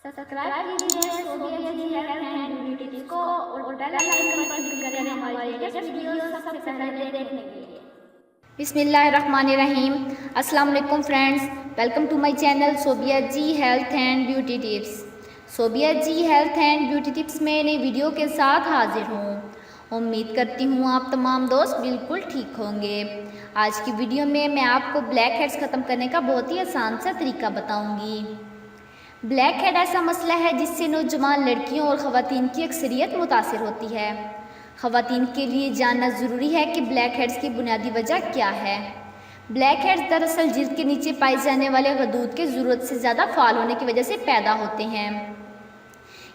Subscribe कीजिए Sobia ji health and beauty tips को और बेल आइकन पर क्लिक करें हमारी लेटेस्ट वीडियो सबसे पहले देखने के लिए। बिस्मिल्लाहिर्रहमानिर्रहीम। अस्सलाम वालेकुम friends, welcome to my channel Sobia ji health and beauty tips. Sobia ji health and beauty tips में नई वीडियो के साथ हाजिर हूँ। उम्मीद करती हूँ आप तमाम दोस्त बिल्कुल ठीक होंगे। आज की वीडियो में मैं आपको ब्लैक हेड्स ख़त्म करने का बहुत ही आसान सा तरीका बताऊँगी। ब्लैक हेड ऐसा मसला है जिससे नौजवान लड़कियों और ख़वातीन की अक्सरियत मुतासिर होती है। ख़वातीन के लिए जानना ज़रूरी है कि ब्लैक हेड्स की बुनियादी वजह क्या है। ब्लैक हेड्स दरअसल जिल्द के नीचे पाए जाने वाले गदूद के ज़रूरत से ज़्यादा फाल होने की वजह से पैदा होते हैं।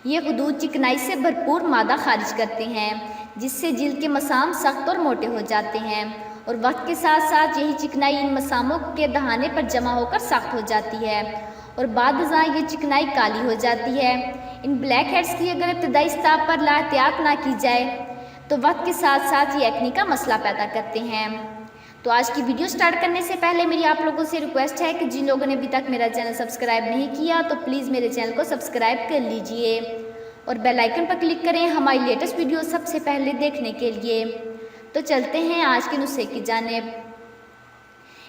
ये गदूद चिकनाई से भरपूर मादा खारिज करते हैं जिससे जिल्द के मसाम सख्त और मोटे हो जाते हैं और वक्त के साथ साथ यही चिकनाई इन मसामों के दहाने पर जमा होकर सख्त हो जाती है और बाद ये चिकनाई काली हो जाती है। इन ब्लैक हेड्स की अगर इब्तदाई स्तर पर लाहतियात ना की जाए तो वक्त के साथ साथ ये एक्ने का मसला पैदा करते हैं। तो आज की वीडियो स्टार्ट करने से पहले मेरी आप लोगों से रिक्वेस्ट है कि जिन लोगों ने अभी तक मेरा चैनल सब्सक्राइब नहीं किया तो प्लीज़ मेरे चैनल को सब्सक्राइब कर लीजिए और बेल आइकन पर क्लिक करें हमारी लेटेस्ट वीडियो सबसे पहले देखने के लिए। तो चलते हैं आज के नुस्खे की जानिब।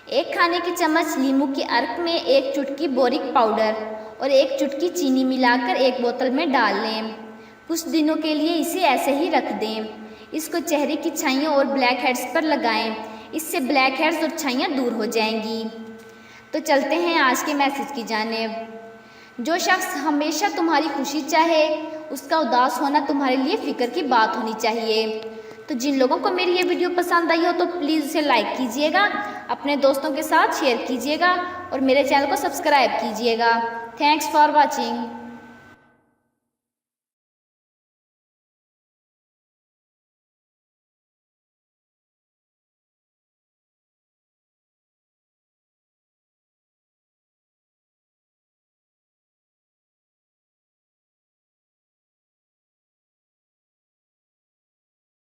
एक खाने की चम्मच नींबू के अर्क में एक चुटकी बोरिक पाउडर और एक चुटकी चीनी मिलाकर एक बोतल में डाल लें। कुछ दिनों के लिए इसे ऐसे ही रख दें। इसको चेहरे की छाइयों और ब्लैक हेड्स पर लगाएं। इससे ब्लैक हेड्स और छाइयाँ दूर हो जाएंगी। तो चलते हैं आज के मैसेज की जानिब। जो शख्स हमेशा तुम्हारी खुशी चाहे उसका उदास होना तुम्हारे लिए फ़िक्र की बात होनी चाहिए। तो जिन लोगों को मेरी ये वीडियो पसंद आई हो तो प्लीज़ उसे लाइक कीजिएगा, अपने दोस्तों के साथ शेयर कीजिएगा और मेरे चैनल को सब्सक्राइब कीजिएगा। Thanks for watching.